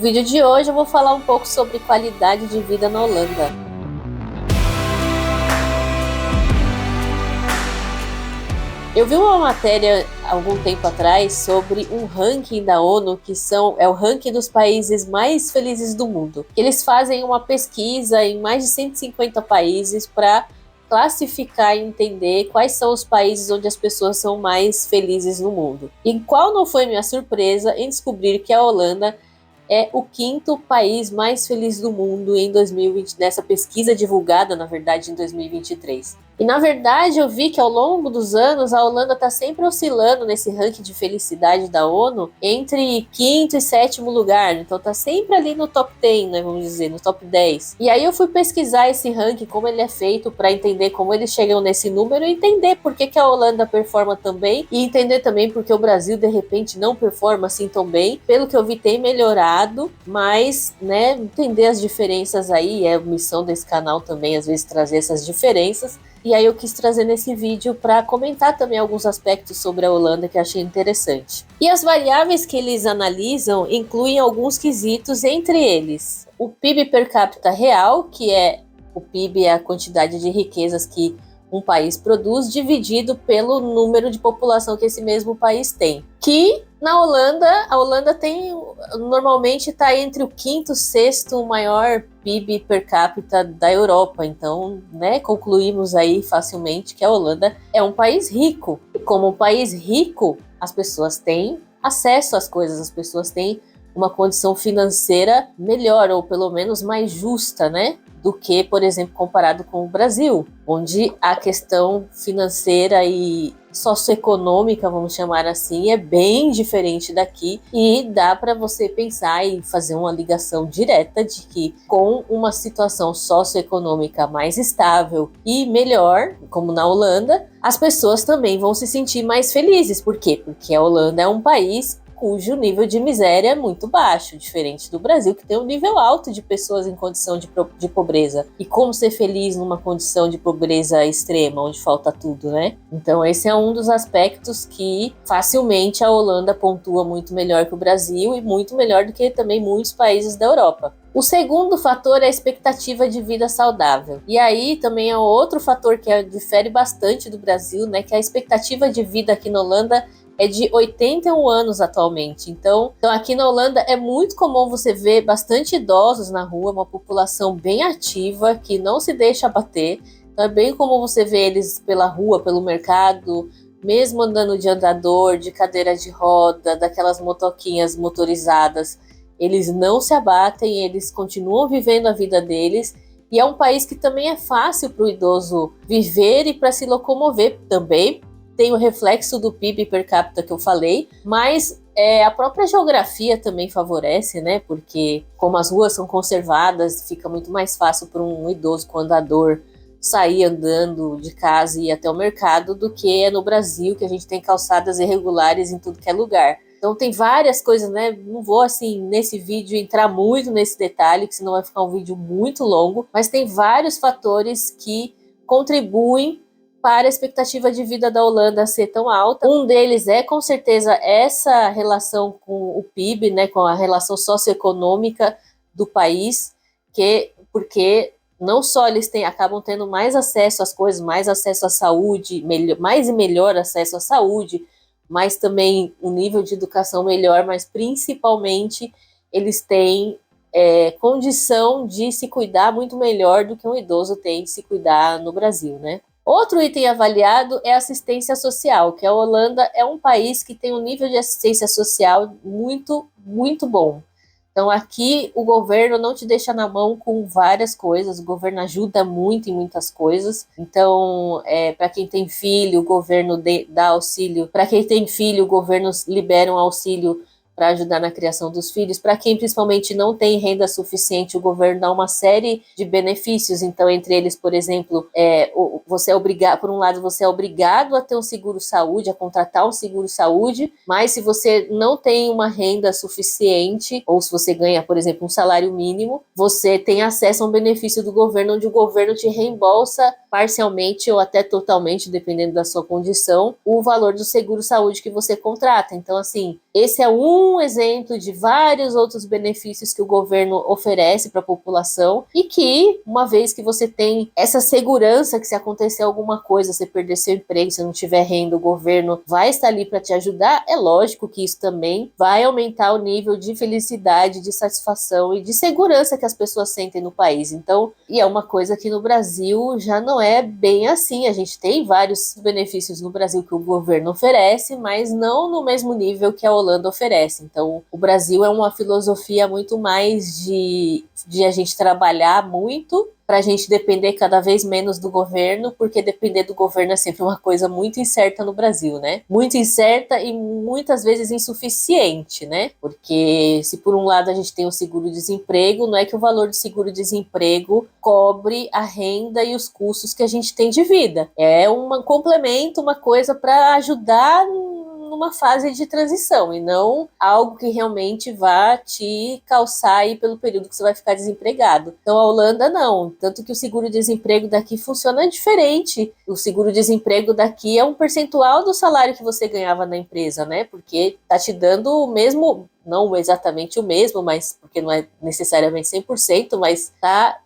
No vídeo de hoje eu vou falar um pouco sobre qualidade de vida na Holanda. Eu vi uma matéria há algum tempo atrás sobre um ranking da ONU, que é o ranking dos países mais felizes do mundo. Eles fazem uma pesquisa em mais de 150 países para classificar e entender quais são os países onde as pessoas são mais felizes no mundo. E qual não foi minha surpresa em descobrir que a Holanda é o quinto país mais feliz do mundo em 2020, nessa pesquisa divulgada, na verdade, em 2023. E, na verdade, eu vi que ao longo dos anos a Holanda está sempre oscilando nesse ranking de felicidade da ONU entre quinto e sétimo lugar. Então está sempre ali no top 10, né, vamos dizer, no top 10. E aí eu fui pesquisar esse ranking, como ele é feito, para entender como eles chegam nesse número e entender por que a Holanda performa tão bem e entender também por que o Brasil, de repente, não performa assim tão bem. Pelo que eu vi, tem melhorado, mas, né, entender as diferenças aí, é a missão desse canal também, às vezes, trazer essas diferenças. E aí eu quis trazer nesse vídeo para comentar também alguns aspectos sobre a Holanda que eu achei interessante. E as variáveis que eles analisam incluem alguns quesitos, entre eles o PIB per capita real, que é o PIB é a quantidade de riquezas que um país produz, dividido pelo número de população que esse mesmo país tem. Que na Holanda, a Holanda normalmente está entre o quinto e sexto maior PIB per capita da Europa. Então, né, concluímos aí facilmente que a Holanda é um país rico. E como um país rico, as pessoas têm acesso às coisas, as pessoas têm uma condição financeira melhor, ou pelo menos mais justa, né? Do que, por exemplo, comparado com o Brasil, onde a questão financeira e socioeconômica, vamos chamar assim, é bem diferente daqui, e dá para você pensar e fazer uma ligação direta de que com uma situação socioeconômica mais estável e melhor, como na Holanda, as pessoas também vão se sentir mais felizes. Por quê? Porque a Holanda é um país cujo nível de miséria é muito baixo, diferente do Brasil, que tem um nível alto de pessoas em condição de pobreza. E como ser feliz numa condição de pobreza extrema, onde falta tudo, né? Então esse é um dos aspectos que facilmente a Holanda pontua muito melhor que o Brasil e muito melhor do que também muitos países da Europa. O segundo fator é a expectativa de vida saudável. E aí também é outro fator que difere bastante do Brasil, né? Que a expectativa de vida aqui na Holanda é de 81 anos atualmente. Então aqui na Holanda é muito comum você ver bastante idosos na rua, uma população bem ativa, que não se deixa abater. Então é bem comum você ver eles pela rua, pelo mercado, mesmo andando de andador, de cadeira de roda, daquelas motoquinhas motorizadas. Eles não se abatem, eles continuam vivendo a vida deles. E é um país que também é fácil para o idoso viver e para se locomover também. Tem o reflexo do PIB per capita que eu falei, mas a própria geografia também favorece, né? Porque como as ruas são conservadas, fica muito mais fácil para um idoso com andador sair andando de casa e ir até o mercado do que é no Brasil, que a gente tem calçadas irregulares em tudo que é lugar. Então tem várias coisas, né? Não vou, assim, nesse vídeo entrar muito nesse detalhe, que senão vai ficar um vídeo muito longo, mas tem vários fatores que contribuem para a expectativa de vida da Holanda ser tão alta. Um deles é, com certeza, essa relação com o PIB, né, com a relação socioeconômica do país, porque não só eles acabam tendo mais acesso às coisas, mais acesso à saúde, mais e melhor acesso à saúde, mas também um nível de educação melhor, mas principalmente eles têm condição de se cuidar muito melhor do que um idoso tem de se cuidar no Brasil, né? Outro item avaliado é a assistência social, que a Holanda é um país que tem um nível de assistência social muito, muito bom. Então aqui o governo não te deixa na mão com várias coisas, o governo ajuda muito em muitas coisas. Então, para quem tem filho, o governo dá auxílio. Para quem tem filho, o governo libera um auxílio para ajudar na criação dos filhos. Para quem principalmente não tem renda suficiente, o governo dá uma série de benefícios. Então, entre eles, por exemplo, você é obrigado, por um lado, você é obrigado a ter um seguro-saúde, a contratar um seguro-saúde, mas se você não tem uma renda suficiente, ou se você ganha, por exemplo, um salário mínimo, você tem acesso a um benefício do governo, onde o governo te reembolsa parcialmente ou até totalmente, dependendo da sua condição, o valor do seguro-saúde que você contrata. Então, assim, esse é um um exemplo de vários outros benefícios que o governo oferece para a população e que, uma vez que você tem essa segurança que se acontecer alguma coisa, você perder seu emprego, se não tiver renda, o governo vai estar ali para te ajudar, é lógico que isso também vai aumentar o nível de felicidade, de satisfação e de segurança que as pessoas sentem no país. Então, e é uma coisa que no Brasil já não é bem assim. A gente tem vários benefícios no Brasil que o governo oferece, mas não no mesmo nível que a Holanda oferece. Então, o Brasil é uma filosofia muito mais de a gente trabalhar muito para a gente depender cada vez menos do governo, porque depender do governo é sempre uma coisa muito incerta no Brasil, né? Muito incerta e muitas vezes insuficiente, né? Porque se por um lado a gente tem o seguro-desemprego, não é que o valor do seguro-desemprego cobre a renda e os custos que a gente tem de vida. É um complemento, uma coisa para ajudar numa fase de transição e não algo que realmente vá te calçar aí pelo período que você vai ficar desempregado. Então a Holanda não, tanto que o seguro-desemprego daqui funciona diferente. O seguro-desemprego daqui é um percentual do salário que você ganhava na empresa, né? Porque tá te dando o mesmo, não exatamente o mesmo, mas porque não é necessariamente 100%, mas tá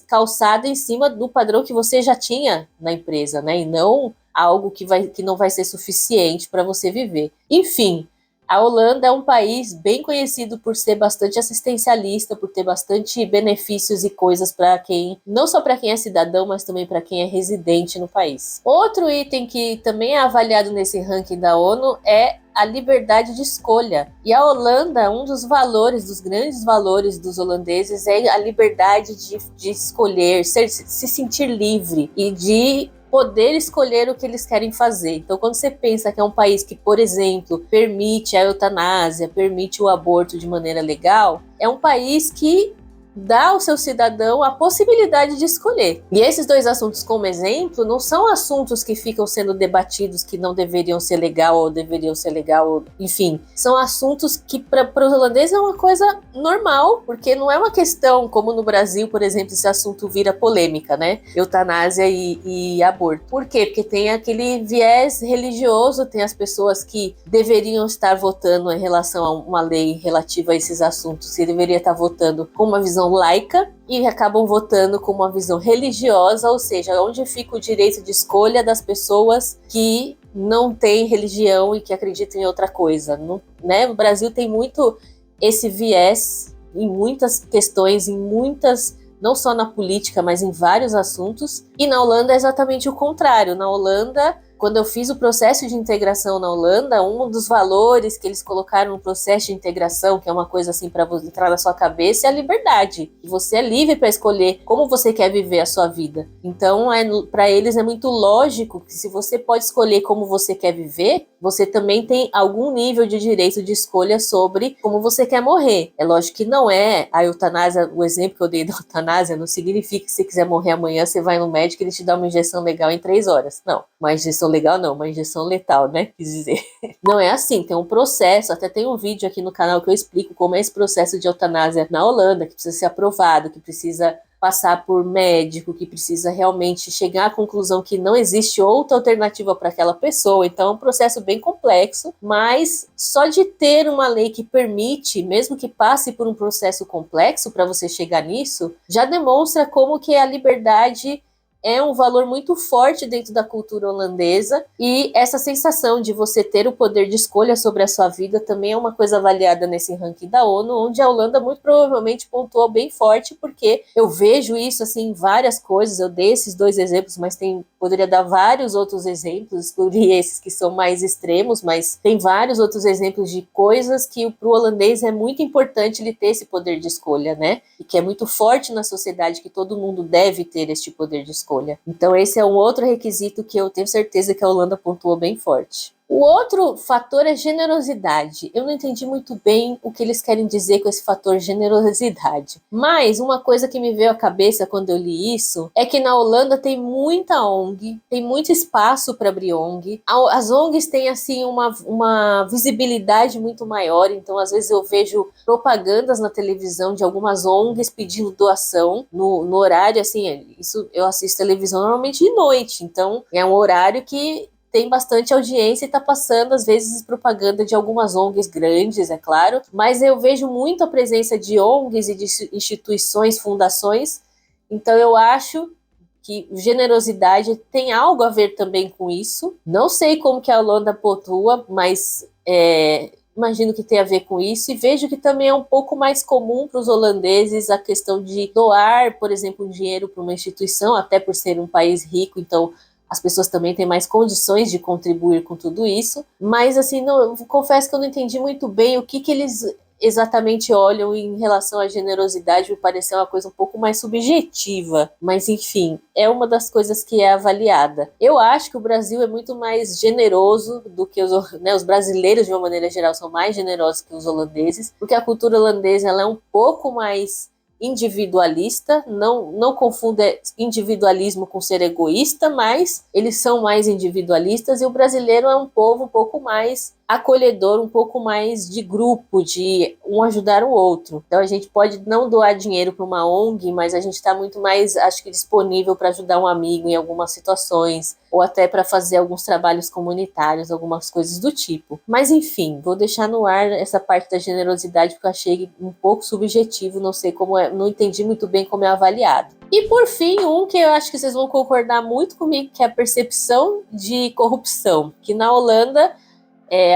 calçado em cima do padrão que você já tinha na empresa, né? E não algo que não vai ser suficiente para você viver. Enfim, a Holanda é um país bem conhecido por ser bastante assistencialista, por ter bastante benefícios e coisas para quem, não só para quem é cidadão, mas também para quem é residente no país. Outro item que também é avaliado nesse ranking da ONU é a liberdade de escolha. E a Holanda, um dos valores, dos grandes valores dos holandeses é a liberdade de escolher, se sentir livre e de poder escolher o que eles querem fazer. Então, quando você pensa que é um país que, por exemplo, permite a eutanásia, permite o aborto de maneira legal, é um país que dá ao seu cidadão a possibilidade de escolher. E esses dois assuntos, como exemplo, não são assuntos que ficam sendo debatidos que não deveriam ser legal ou deveriam ser legal, enfim. São assuntos que para os holandeses é uma coisa normal, porque não é uma questão como no Brasil, por exemplo, esse assunto vira polêmica, né? Eutanásia e aborto. Por quê? Porque tem aquele viés religioso, tem as pessoas que deveriam estar votando em relação a uma lei relativa a esses assuntos, que deveria estar votando com uma visão laica e acabam votando com uma visão religiosa, ou seja, onde fica o direito de escolha das pessoas que não têm religião e que acreditam em outra coisa, né? O Brasil tem muito esse viés em muitas questões, não só na política, mas em vários assuntos, e na Holanda é exatamente o contrário. Na Holanda, quando eu fiz o processo de integração na Holanda, um dos valores que eles colocaram no processo de integração, que é uma coisa assim para entrar na sua cabeça, é a liberdade. E você é livre para escolher como você quer viver a sua vida. Então, para eles é muito lógico que se você pode escolher como você quer viver, você também tem algum nível de direito de escolha sobre como você quer morrer. É lógico que não é a eutanásia, o exemplo que eu dei da eutanásia não significa que se você quiser morrer amanhã, você vai no médico e ele te dá uma injeção legal em 3 horas. Não, uma injeção legal não, uma injeção letal, né? Quis dizer. Não é assim, tem um processo, até tem um vídeo aqui no canal que eu explico como é esse processo de eutanásia na Holanda, que precisa ser aprovado, que precisa passar por médico, que precisa realmente chegar à conclusão que não existe outra alternativa para aquela pessoa. Então é um processo bem complexo, mas só de ter uma lei que permite, mesmo que passe por um processo complexo para você chegar nisso, já demonstra como que a liberdade é um valor muito forte dentro da cultura holandesa, e essa sensação de você ter o poder de escolha sobre a sua vida também é uma coisa avaliada nesse ranking da ONU, onde a Holanda muito provavelmente pontuou bem forte, porque eu vejo isso assim em várias coisas. Eu dei esses 2 exemplos, mas poderia dar vários outros exemplos, escolhi esses que são mais extremos, mas tem vários outros exemplos de coisas que para o holandês é muito importante ele ter esse poder de escolha, né? E que é muito forte na sociedade, que todo mundo deve ter este poder de escolha. Então esse é um outro requisito que eu tenho certeza que a Holanda pontuou bem forte. O outro fator é generosidade. Eu não entendi muito bem o que eles querem dizer com esse fator generosidade. Mas uma coisa que me veio à cabeça quando eu li isso é que na Holanda tem muita ONG, tem muito espaço para abrir ONG. As ONGs têm assim uma visibilidade muito maior, então às vezes eu vejo propagandas na televisão de algumas ONGs pedindo doação no horário, assim, isso eu assisto televisão normalmente de noite, então é um horário que tem bastante audiência e está passando, às vezes, propaganda de algumas ONGs grandes, é claro, mas eu vejo muito a presença de ONGs e de instituições, fundações, então eu acho que generosidade tem algo a ver também com isso. Não sei como que a Holanda pontua, mas imagino que tem a ver com isso, e vejo que também é um pouco mais comum para os holandeses a questão de doar, por exemplo, um dinheiro para uma instituição, até por ser um país rico, então as pessoas também têm mais condições de contribuir com tudo isso, mas assim, confesso que eu não entendi muito bem o que eles exatamente olham em relação à generosidade, me pareceu uma coisa um pouco mais subjetiva, mas enfim, é uma das coisas que é avaliada. Eu acho que o Brasil é muito mais generoso do que os brasileiros, de uma maneira geral, são mais generosos que os holandeses, porque a cultura holandesa ela é um pouco mais individualista, não confunda individualismo com ser egoísta, mas eles são mais individualistas, e o brasileiro é um povo um pouco mais acolhedor, um pouco mais de grupo, de um ajudar o outro. Então a gente pode não doar dinheiro para uma ONG, mas a gente está muito mais, acho que, disponível para ajudar um amigo em algumas situações, ou até para fazer alguns trabalhos comunitários, algumas coisas do tipo. Mas enfim, vou deixar no ar essa parte da generosidade, porque eu achei um pouco subjetivo, não sei como não entendi muito bem como é avaliado. E por fim, um que eu acho que vocês vão concordar muito comigo, que é a percepção de corrupção, que na Holanda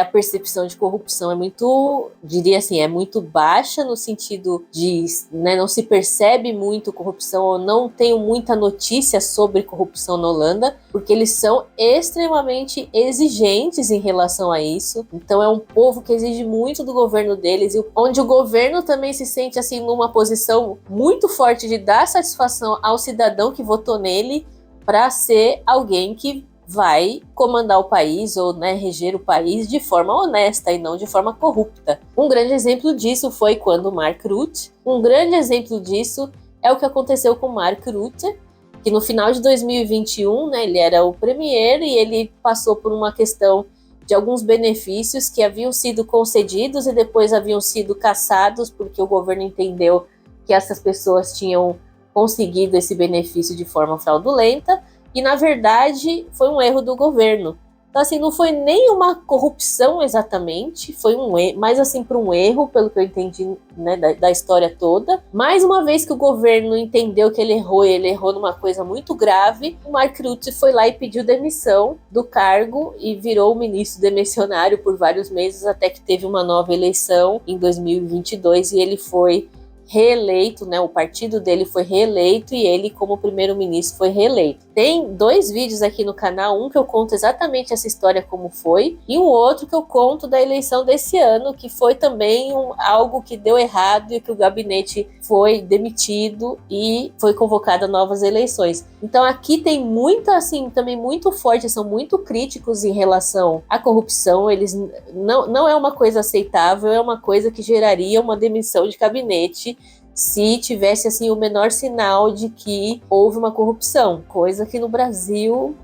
a percepção de corrupção é muito, diria assim, é muito baixa, no sentido de, né, não se percebe muito corrupção, ou não tenho muita notícia sobre corrupção na Holanda, porque eles são extremamente exigentes em relação a isso. Então é um povo que exige muito do governo deles, e onde o governo também se sente assim numa posição muito forte de dar satisfação ao cidadão que votou nele, para ser alguém que vai comandar o país ou, né, reger o país de forma honesta e não de forma corrupta. Um grande exemplo disso foi quando Mark Rutte. Um grande exemplo disso é o que aconteceu com Mark Rutte, que no final de 2021, né, ele era o premier e ele passou por uma questão de alguns benefícios que haviam sido concedidos e depois haviam sido cassados, porque o governo entendeu que essas pessoas tinham conseguido esse benefício de forma fraudulenta. E, na verdade, foi um erro do governo. Então, assim, não foi nem uma corrupção exatamente, foi um erro, mas assim, por um erro, pelo que eu entendi, né, da história toda. Mais uma vez que o governo entendeu que ele errou numa coisa muito grave, o Mark Rutte foi lá e pediu demissão do cargo e virou ministro demissionário por vários meses, até que teve uma nova eleição em 2022 e ele foi reeleito, né? O partido dele foi reeleito e ele, como primeiro-ministro, foi reeleito. Tem 2 vídeos aqui no canal, um que eu conto exatamente essa história como foi, e um outro que eu conto da eleição desse ano, que foi também algo que deu errado e que o gabinete foi demitido e foi convocada novas eleições. Então aqui tem muita, assim, também muito forte, são muito críticos em relação à corrupção, eles não é uma coisa aceitável, é uma coisa que geraria uma demissão de gabinete se tivesse assim o menor sinal de que houve uma corrupção, coisa que no Brasil,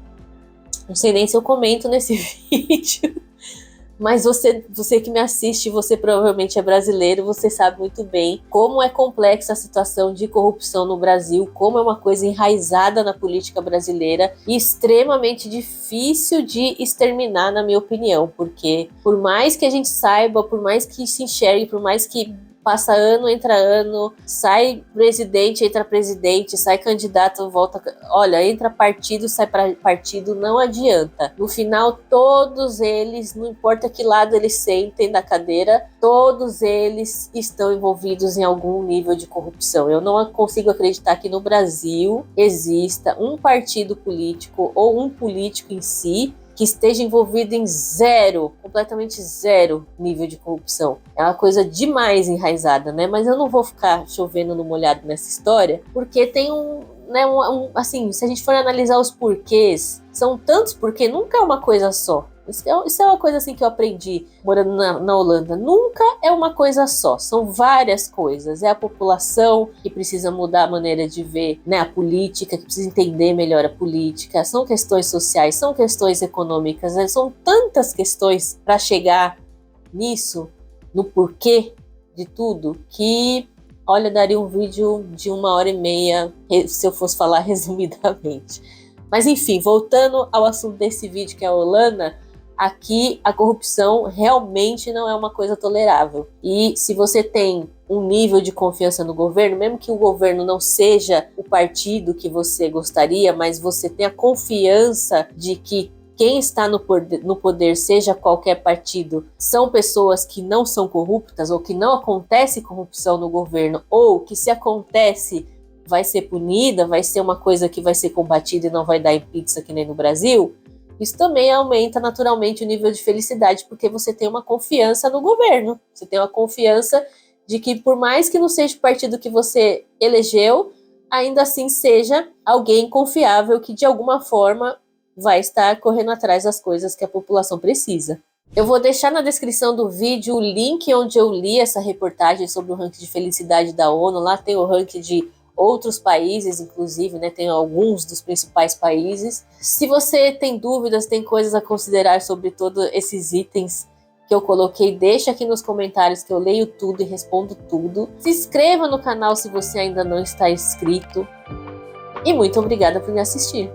não sei nem se eu comento nesse vídeo, mas você que me assiste, você provavelmente é brasileiro, você sabe muito bem como é complexa a situação de corrupção no Brasil, como é uma coisa enraizada na política brasileira e extremamente difícil de exterminar, na minha opinião, porque por mais que a gente saiba, por mais que se enxergue, por mais que passa ano, entra ano, sai presidente, entra presidente, sai candidato, volta... Olha, entra partido, sai partido, não adianta. No final, todos eles, não importa que lado eles sentem da cadeira, todos eles estão envolvidos em algum nível de corrupção. Eu não consigo acreditar que no Brasil exista um partido político ou um político em si que esteja envolvido em completamente zero nível de corrupção. É uma coisa demais enraizada, né? Mas eu não vou ficar chovendo no molhado nessa história, porque tem assim, se a gente for analisar os porquês, são tantos porque nunca é uma coisa só. Isso é uma coisa assim que eu aprendi morando na Holanda. Nunca é uma coisa só, são várias coisas. É a população que precisa mudar a maneira de ver, né, a política, que precisa entender melhor a política. São questões sociais, são questões econômicas, né? São tantas questões para chegar nisso, no porquê de tudo, que, olha, daria um vídeo de 1h30 se eu fosse falar resumidamente. Mas enfim, voltando ao assunto desse vídeo, que é a Holanda, aqui a corrupção realmente não é uma coisa tolerável. E se você tem um nível de confiança no governo, mesmo que o governo não seja o partido que você gostaria, mas você tem a confiança de que quem está no poder, seja qualquer partido, são pessoas que não são corruptas, ou que não acontece corrupção no governo, ou que se acontece vai ser punida, vai ser uma coisa que vai ser combatida e não vai dar em pizza que nem no Brasil, isso também aumenta naturalmente o nível de felicidade, porque você tem uma confiança no governo, você tem uma confiança de que por mais que não seja o partido que você elegeu, ainda assim seja alguém confiável que de alguma forma vai estar correndo atrás das coisas que a população precisa. Eu vou deixar na descrição do vídeo o link onde eu li essa reportagem sobre o ranking de felicidade da ONU. Lá tem o ranking de outros países, inclusive, né? Tem alguns dos principais países. Se você tem dúvidas, tem coisas a considerar sobre todos esses itens que eu coloquei, deixa aqui nos comentários que eu leio tudo e respondo tudo. Se inscreva no canal se você ainda não está inscrito. E muito obrigada por me assistir.